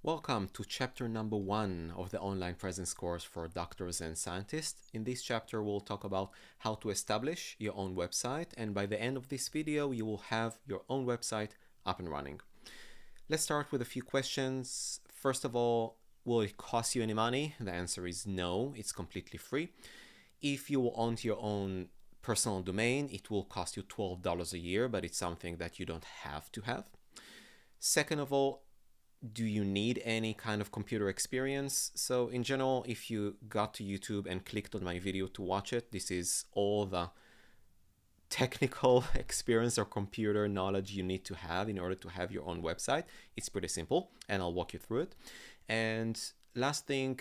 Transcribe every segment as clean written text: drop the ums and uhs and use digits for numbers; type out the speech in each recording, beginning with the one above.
Welcome to chapter number 1 of the online presence course for doctors and scientists. In this chapter, we'll talk about how to establish your own website, and by the end of this video, you will have your own website up and running. Let's start with a few questions. First of all, will it cost you any money? The answer is no, it's completely free. If you will own your own personal domain, it will cost you $12 a year, but it's something that you don't have to have. Second of all, do you need any kind of computer experience? So in general, if you got to YouTube and clicked on my video to watch it, this is all the technical experience or computer knowledge you need to have in order to have your own website. It's pretty simple, and I'll walk you through it. And last thing,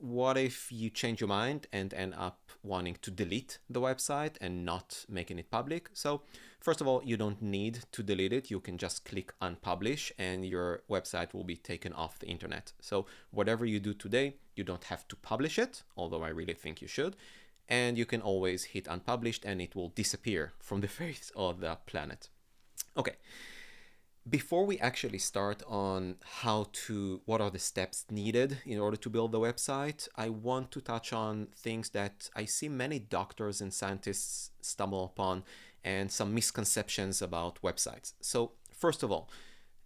what if you change your mind and end up wanting to delete the website and not making it public? So first of all, you don't need to delete it. You can just click unpublish and your website will be taken off the internet. So whatever you do today, you don't have to publish it, although I really think you should. And you can always hit unpublished and it will disappear from the face of the planet. Okay. Before we actually start on what are the steps needed in order to build the website, I want to touch on things that I see many doctors and scientists stumble upon and some misconceptions about websites. So first of all,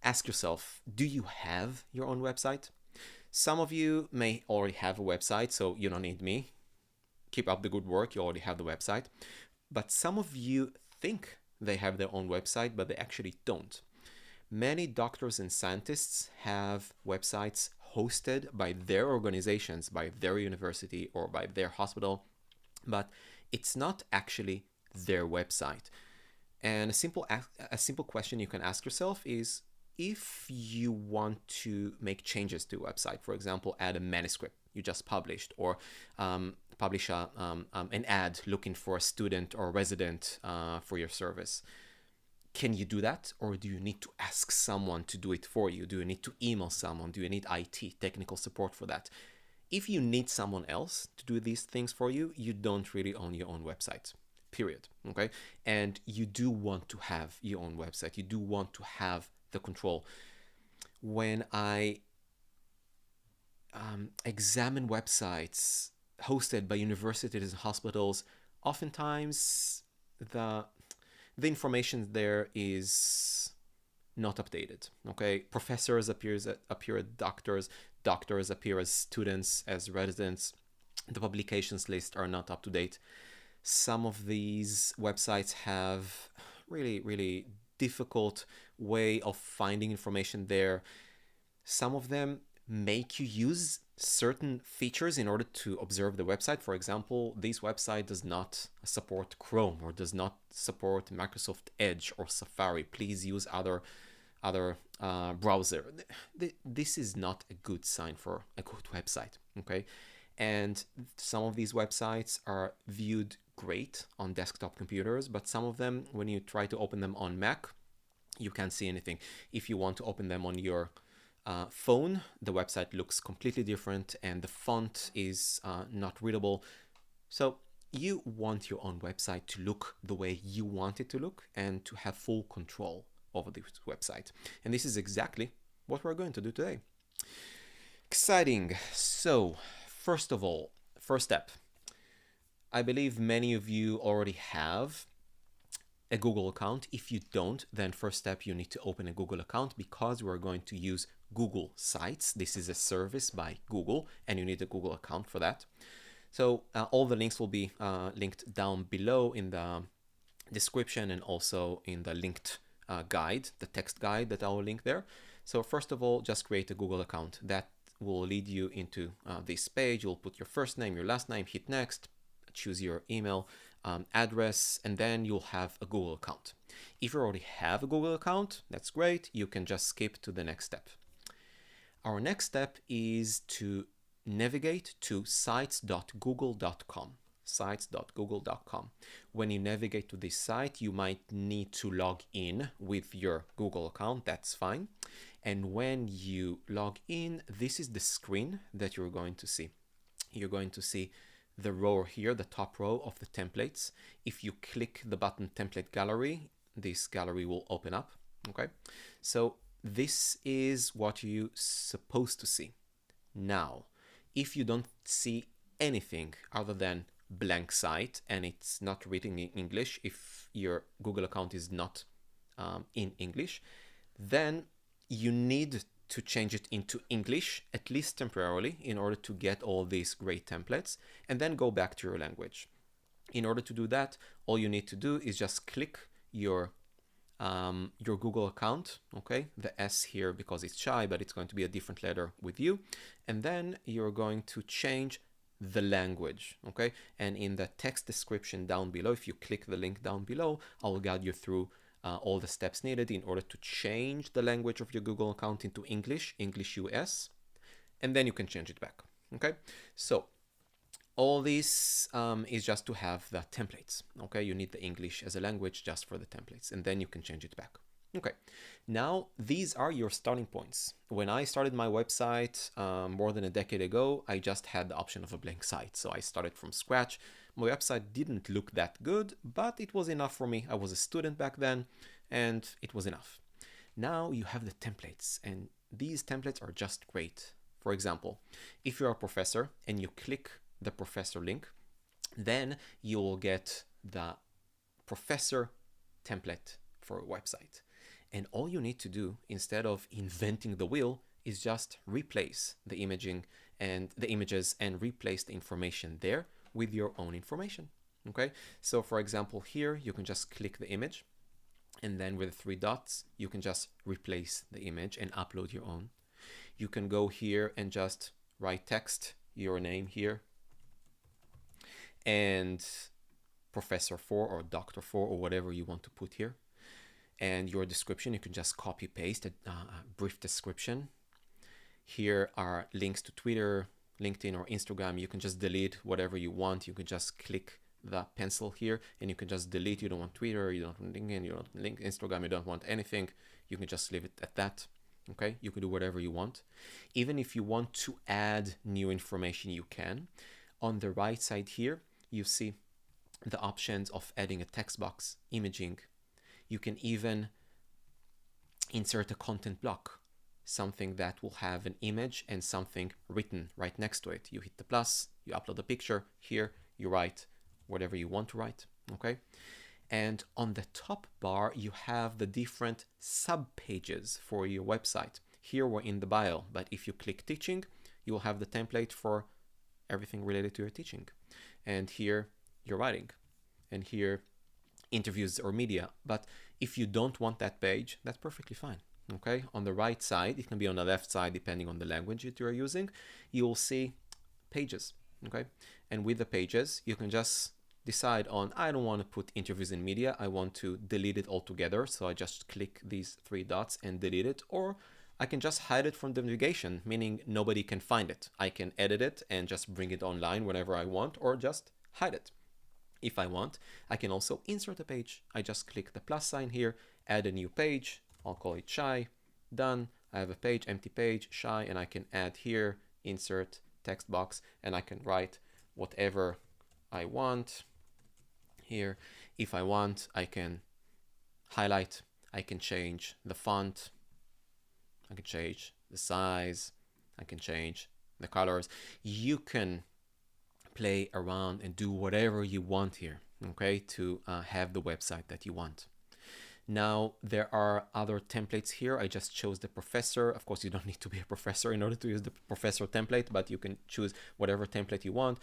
ask yourself, do you have your own website? Some of you may already have a website, so you don't need me. Keep up the good work, you already have the website. But some of you think they have their own website, but they actually don't. Many doctors and scientists have websites hosted by their organizations, by their university or by their hospital, but it's not actually their website. And a simple question you can ask yourself is, if you want to make changes to a website, for example, add a manuscript you just published, or publish an ad looking for a student or resident for your service, can you do that, or do you need to ask someone to do it for you? Do you need to email someone? Do you need IT, technical support for that? If you need someone else to do these things for you, you don't really own your own website, period. Okay? And you do want to have your own website. You do want to have the control. When I examine websites hosted by universities and hospitals, oftentimes the information there is not updated. Okay, professors appear as doctors, doctors appear as students, as residents. The publications list are not up to date. Some of these websites have really difficult way of finding information there. Some of them make you use certain features in order to observe the website. For example, this website does not support Chrome or does not support Microsoft Edge or Safari. Please use other browser. This is not a good sign for a good website. Okay, and some of these websites are viewed great on desktop computers, but some of them, when you try to open them on Mac, you can't see anything. If you want to open them on your phone, the website looks completely different and the font is not readable. So you want your own website to look the way you want it to look and to have full control over this website. And this is exactly what we're going to do today. Exciting. So first of all, first step. I believe many of you already have a Google account. If you don't, then first step, you need to open a Google account because we're going to use Google Sites. This is a service by Google and you need a Google account for that. So all the links will be linked down below in the description and also in the linked guide, the text guide that I will link there. So first of all, just create a Google account. That will lead you into this page. You'll put your first name, your last name, hit next, choose your email address, and then you'll have a Google account. If you already have a Google account, that's great. You can just skip to the next step. Our next step is to navigate to sites.google.com. sites.google.com. When you navigate to this site, you might need to log in with your Google account. That's fine. And when you log in, this is the screen that you're going to see. You're going to see the row here, the top row of the templates. If you click the button Template Gallery, this gallery will open up. Okay, so this is what you're supposed to see. Now, if you don't see anything other than blank site and it's not written in English, if your Google account is not in English, then you need to change it into English, at least temporarily, in order to get all these great templates, and then go back to your language. In order to do that, all you need to do is just click your Google account, okay? The S here because it's Shai, but it's going to be a different letter with you. And then you're going to change the language, okay? And in the text description down below, if you click the link down below, I will guide you through all the steps needed in order to change the language of your Google account into English, English US, and then you can change it back, okay? So all this is just to have the templates, okay? You need the English as a language just for the templates, and then you can change it back. Okay, now these are your starting points. When I started my website more than a decade ago, I just had the option of a blank site. So I started from scratch. My website didn't look that good, but it was enough for me. I was a student back then, and it was enough. Now you have the templates, and these templates are just great. For example, if you're a professor and you click the professor link, then you will get the professor template for a website. And all you need to do, instead of inventing the wheel, is just replace the imaging and the images and replace the information there with your own information. Okay, so for example, here you can just click the image, and then with the three dots, you can just replace the image and upload your own. You can go here and just write text, your name here, and Professor 4 or Doctor 4 or whatever you want to put here. And your description, you can just copy paste a brief description. Here are links to Twitter, LinkedIn, or Instagram. You can just delete whatever you want. You can just click the pencil here and you can just delete. You don't want Twitter, you don't want LinkedIn, you don't want Instagram, you don't want anything. You can just leave it at that. Okay, you can do whatever you want. Even if you want to add new information, you can. On the right side here, you see the options of adding a text box, imaging. You can even insert a content block, something that will have an image and something written right next to it. You hit the plus, you upload a picture, here you write whatever you want to write, okay? And on the top bar, you have the different sub-pages for your website. Here we're in the bio, but if you click teaching, you will have the template for everything related to your teaching. And here you're writing, and here interviews or media. But if you don't want that page, that's perfectly fine. Okay, on the right side, it can be on the left side depending on the language that you're using, you will see pages. Okay, and with the pages, you can just decide on, I don't want to put interviews in media, I want to delete it altogether. So I just click these three dots and delete it, or I can just hide it from the navigation, meaning nobody can find it. I can edit it and just bring it online whenever I want, or just hide it. If I want, I can also insert a page. I just click the plus sign here, add a new page. I'll call it Shai. Done. I have a page, empty page, Shai, and I can add here, insert text box, and I can write whatever I want here. If I want, I can highlight. I can change the font. I can change the size. I can change the colors. You can play around and do whatever you want here, okay, to have the website that you want. Now, there are other templates here. I just chose the professor. Of course, you don't need to be a professor in order to use the professor template, but you can choose whatever template you want.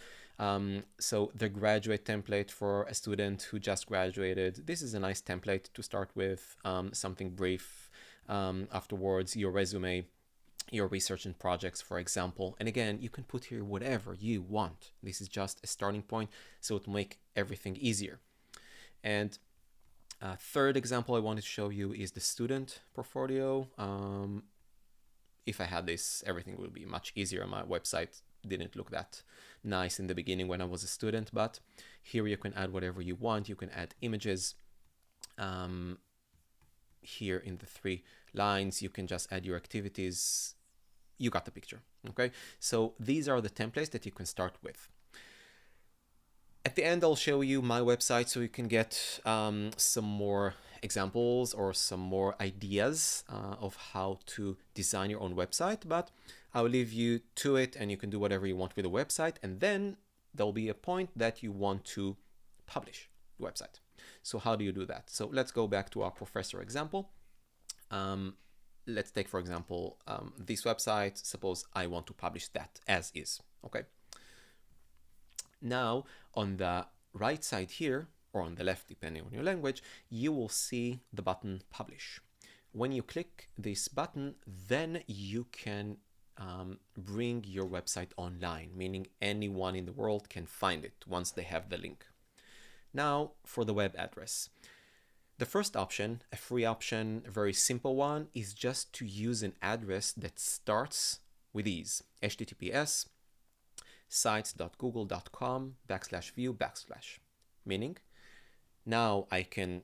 So the graduate template for a student who just graduated. This is a nice template to start with, something brief. Afterwards, your resume, your research and projects, for example. And again, you can put here whatever you want. This is just a starting point, so it will make everything easier. And third example I wanted to show you is the student portfolio. If I had this, everything would be much easier. My website didn't look that nice in the beginning when I was a student, but here you can add whatever you want. You can add images. Here in the three lines, you can just add your activities. You got the picture, okay? So these are the templates that you can start with. At the end, I'll show you my website so you can get some more examples or some more ideas of how to design your own website, but I'll leave you to it and you can do whatever you want with the website. And then there'll be a point that you want to publish the website. So how do you do that? So let's go back to our professor example. Let's take, for example, this website. Suppose I want to publish that as is. Okay. Now on the right side here, or on the left, depending on your language, you will see the button publish. When you click this button, then you can bring your website online, meaning anyone in the world can find it once they have the link. Now for the web address. The first option, a free option, a very simple one, is just to use an address that starts with these: https sites.google.com/view/, meaning now I can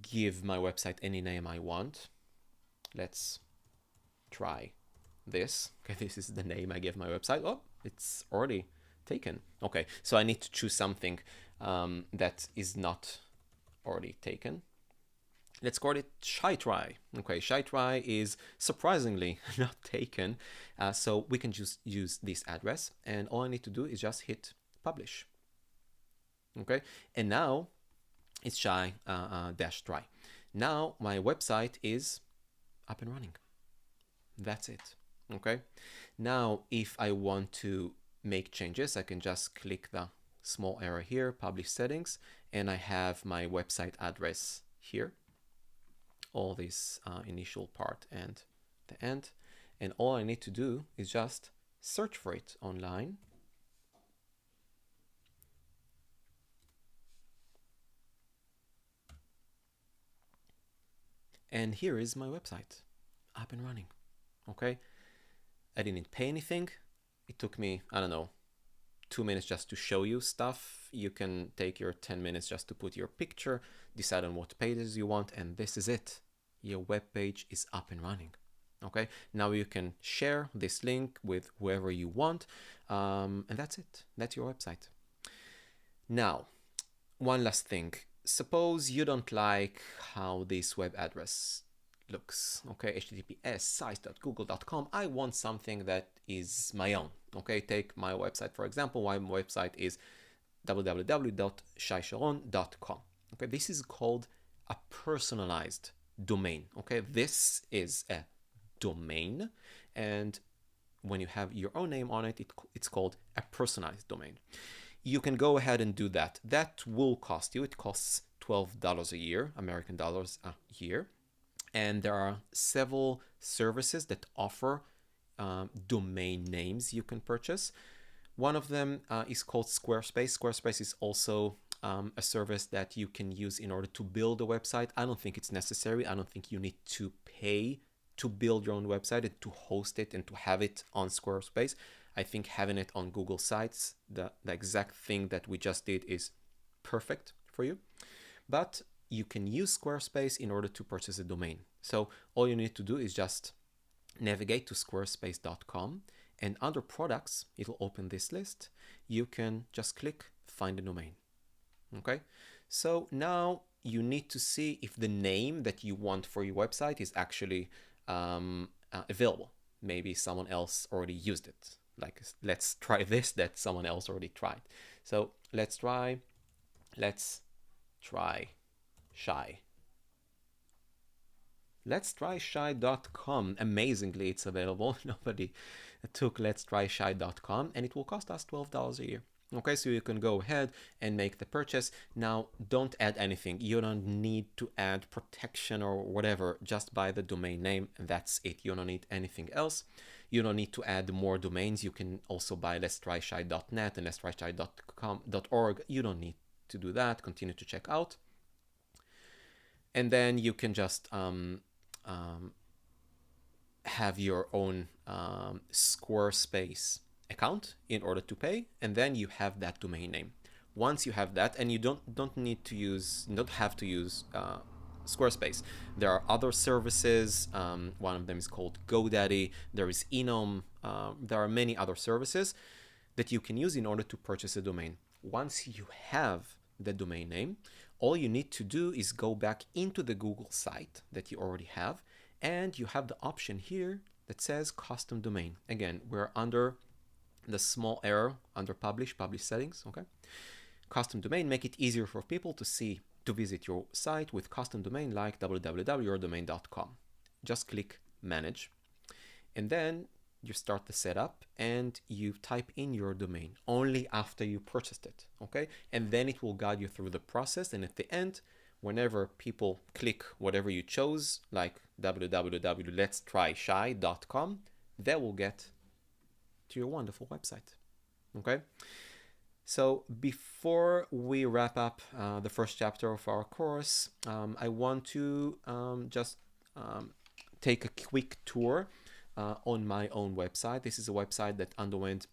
give my website any name I want. Let's try this. Okay, this is the name I give my website. Oh, it's already taken. Okay, so I need to choose something that is not already taken. Let's call it ShyTry. Okay, ShyTry is surprisingly not taken. So we can just use this address, and all I need to do is just hit publish. Okay, and now it's shy-try. Now my website is up and running. That's it. Okay, now if I want to make changes, I can just click the small arrow here, publish settings, and I have my website address here. All this initial part and the end, and all I need to do is just search for it online. And here is my website up and running. Okay, I didn't pay anything. It took me, I don't know, 2 minutes just to show you stuff. You can take your 10 minutes just to put your picture, decide on what pages you want, and this is it. Your web page is up and running. Okay, now you can share this link with whoever you want, and that's it. That's your website. Now, one last thing. Suppose you don't like how this web address looks. Okay, https sites.google.com. I want something that is my own. Okay, take my website for example. My website is www.shaisharon.com. Okay, this is called a personalized domain. Okay, this is a domain, and when you have your own name on it, it's called a personalized domain. You can go ahead and do that. That will cost you. It costs $12 a year, American dollars a year. And there are several services that offer domain names you can purchase. One of them is called Squarespace. Squarespace is also a service that you can use in order to build a website. I don't think it's necessary. I don't think you need to pay to build your own website and to host it and to have it on Squarespace. I think having it on Google Sites, the exact thing that we just did, is perfect for you. But you can use Squarespace in order to purchase a domain. So all you need to do is just navigate to squarespace.com, and under products, it'll open this list. You can just click find a domain. Okay, so now you need to see if the name that you want for your website is actually available. Maybe someone else already used it. Like, let's try this that someone else already tried. So let's try Shy. Let's try shy.com. Amazingly, it's available. Nobody took let's try shy.com, and it will cost us $12 a year. Okay, so you can go ahead and make the purchase. Now, don't add anything. You don't need to add protection or whatever. Just buy the domain name, and that's it. You don't need anything else. You don't need to add more domains. You can also buy let's try shy.net and let's try shy.com.org. You don't need to do that. Continue to check out. And then you can just have your own Squarespace account in order to pay, and then you have that domain name. Once you have that, and you don't have to use Squarespace. There are other services. One of them is called GoDaddy. There is Enom. There are many other services that you can use in order to purchase a domain. Once you have the domain name, all you need to do is go back into the Google site that you already have, and you have the option here that says custom domain. Again, we're under the small arrow under publish settings, okay? Custom domain, make it easier for people to visit your site with custom domain like www.yourdomain.com. Just click manage, and then you start the setup and you type in your domain only after you purchased it, okay? And then it will guide you through the process, and at the end, whenever people click whatever you chose, like www.letstryshy.com, they will get to your wonderful website, okay? So before we wrap up the first chapter of our course, I want to just take a quick tour on my own website. This is a website that underwent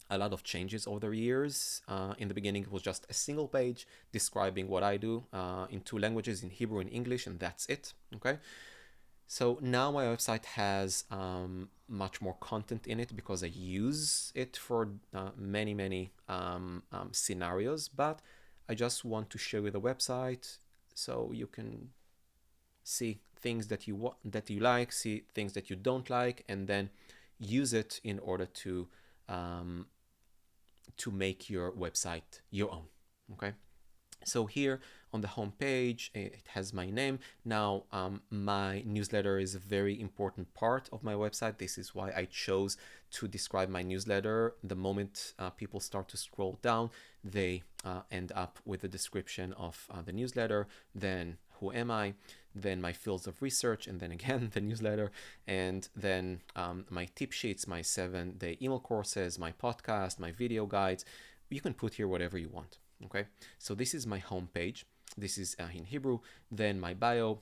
a lot of changes over the years. In the beginning, it was just a single page describing what I do in 2 languages, in Hebrew and English, and that's it, okay? So now my website has much more content in it because I use it for many scenarios, but I just want to show you the website so you can see things that you like, see things that you don't like, and then use it in order to make your website your own, okay? So here on the home page, it has my name. Now, my newsletter is a very important part of my website. This is why I chose to describe my newsletter. The moment people start to scroll down, they end up with a description of the newsletter, then who am I, then my fields of research, and then again the newsletter, and then my tip sheets, my 7-day email courses, my podcast, my video guides. You can put here whatever you want. Okay, so this is my home page. This is in Hebrew. Then my bio.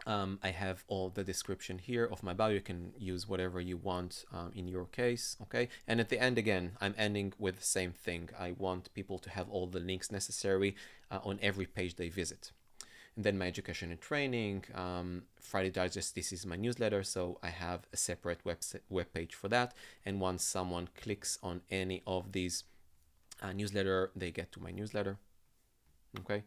I have all the description here of my bio. You can use whatever you want in your case. Okay, and at the end, again, I'm ending with the same thing. I want people to have all the links necessary on every page they visit. And then my education and training, Friday Digest. This is my newsletter, so I have a separate web page for that. And once someone clicks on any of these newsletter, they get to my newsletter, okay?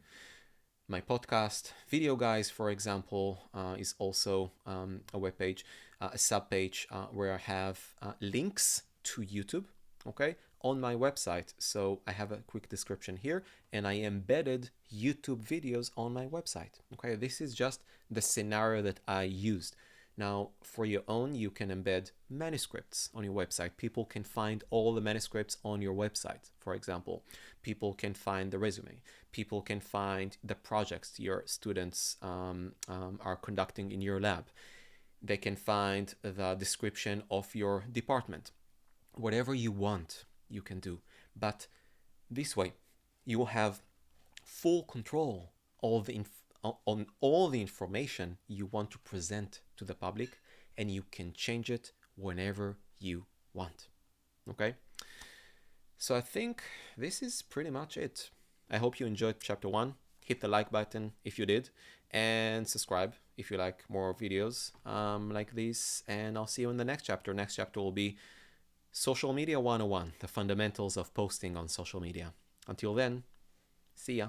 My podcast, Video Guys, for example, is also a web page, a sub page where I have links to YouTube, okay, on my website. So I have a quick description here, and I embedded YouTube videos on my website, okay? This is just the scenario that I used. Now, for your own, you can embed manuscripts on your website. People can find all the manuscripts on your website, for example. People can find the resume. People can find the projects your students are conducting in your lab. They can find the description of your department. Whatever you want, you can do. But this way, you will have full control of the on all the information you want to present to the public, and you can change it whenever you want, okay? So I think this is pretty much it. I hope you enjoyed chapter 1. Hit the like button if you did, and subscribe if you like more videos like this, and I'll see you in the next chapter. Next chapter will be Social Media 101, the fundamentals of posting on social media. Until then, see ya.